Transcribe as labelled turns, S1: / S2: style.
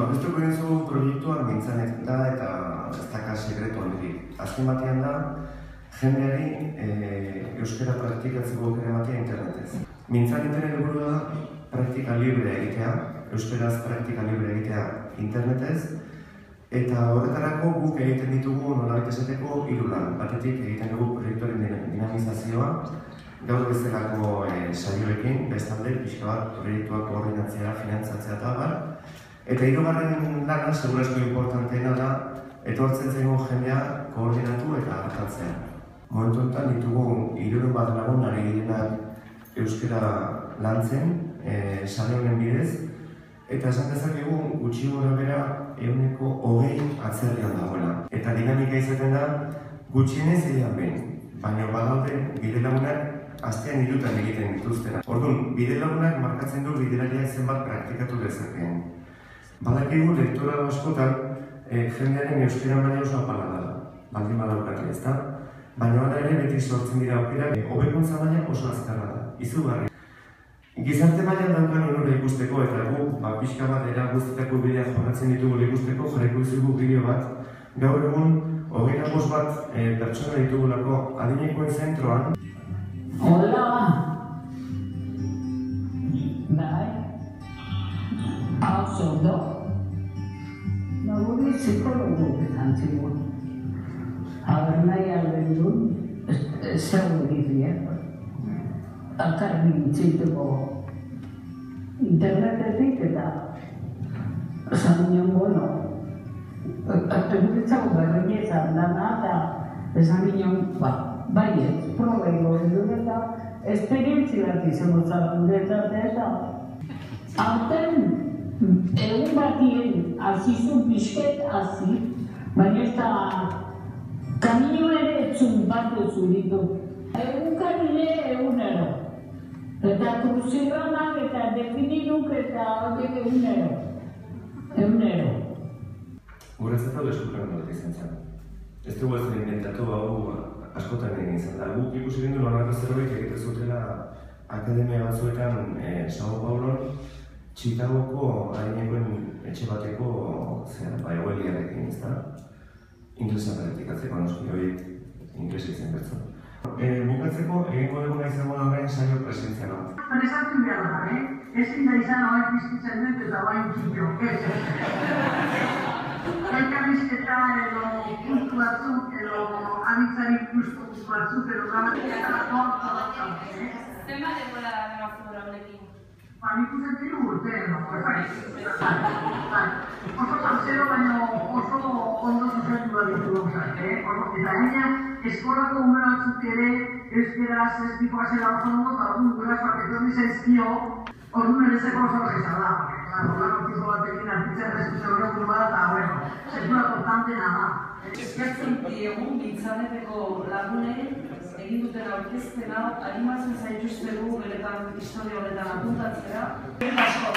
S1: Aurkeztuko duzu proiektua mintzanet da eta ez daka sekretu handirik. Azken batean da, jendeari euskara praktikatzeko aukera ematea internetez. Mintzaneten helburua da praktika libre egitea, euskaraz praktika libre egitea internetez, eta horretarako guk egiten ditugu nolabait esateko 3 lan. Batetik egiten dugu proiektuaren dinamizazioa, gaur bezalako saioekin, bestalde pixka bat proiektuak koordinatzea, finantzatzea eta abar. Eta 3. lana, segurazko importanteena da, etortzen zaigu jendea koordinatu eta hartatzea. Momentu honetan ditugu 3 bat lagun ari direnak euskara lantzen, sare honen bidez, eta esan dezakegu gutxi gorabehera 120 atzerrian dagoela. Eta dinamika izaten da gutxienez egian behin, baina badaude bidelagunak astean 3 egiten dituztena. Orduan, bidelagunak markatzen du bidelariak zenbat praktikatu dezakeen. Badakigu lektorado askotan jendearen euskara baina oso apala da, baldin badaukate, ezta? Baina hala ere beti sortzen dira aukerak, hobekuntza baina oso azkarra da, izugarri. Gizarte mailan daukan onura ikusteko eta guk pixka bat era guztietako bidea jorratzen ditugu ikusteko jarriko dizugu bideo bat. Gaur egun 25 bat pertsona ditugulako adinekoen zentroan.
S2: Hola! Bai? Hau zordo? Gure psikologo bezan zigun. Aber nahi alben duen, zer egitea. Akar bintziteko internetetik eta esan nion, bueno, guretzago berriñezan dana eta esan nion, baiet, probego edo eta esperientzi bat izango zaren guretzat eta aurten egun batien azizun pixket hazi, baina ez da kamio ere etzun bat zuritu. Egun kanile egunero. Eta kruzigramak eta definiduk eta egunero. Egunero.
S1: Guretzat hau eskuperan dut izan zen. Ez dugu ez inventatu hau askotan egin izan da. Guk ikusi gindu norako zerbait egiten zutela akademia batzuetan Sao Paulon, Chicagoko adinekoen etxe bateko egoiliarekin, ez da? Inglesa praktikatzeko noski horiek inglesa izan bertzen. Bukatzeko, egingo duguna izango da orain saio presentziala.
S3: Presentziun behar da, ezin da izan oain pizkitzen dut eta oain txillo, elkarrizketa edo puntu batzuk, edo aditzari puntu batzuk, edo gramatiketako
S4: Zenbat denbora da zura honekin?
S3: Nik uste diru urtean, oso zantzero, baina oso ondo zuzendu da ditu gauzak, eta gaina eskolako umero batzuk ere euskeraz ez dikoa zela oso ondo, eta orduan gurasoak etorri zaizkio, orduan erezeko oso geza da. Horrako tipo batekin artitzen rezuze horretu bat, eta bueno, sekura kontantena da.
S4: Eskertzen diegun Mintzaneteko lagunei egin duten aurkezpen hau animatzen zaituztegu benetan historia honetan apuntatzea. Asko!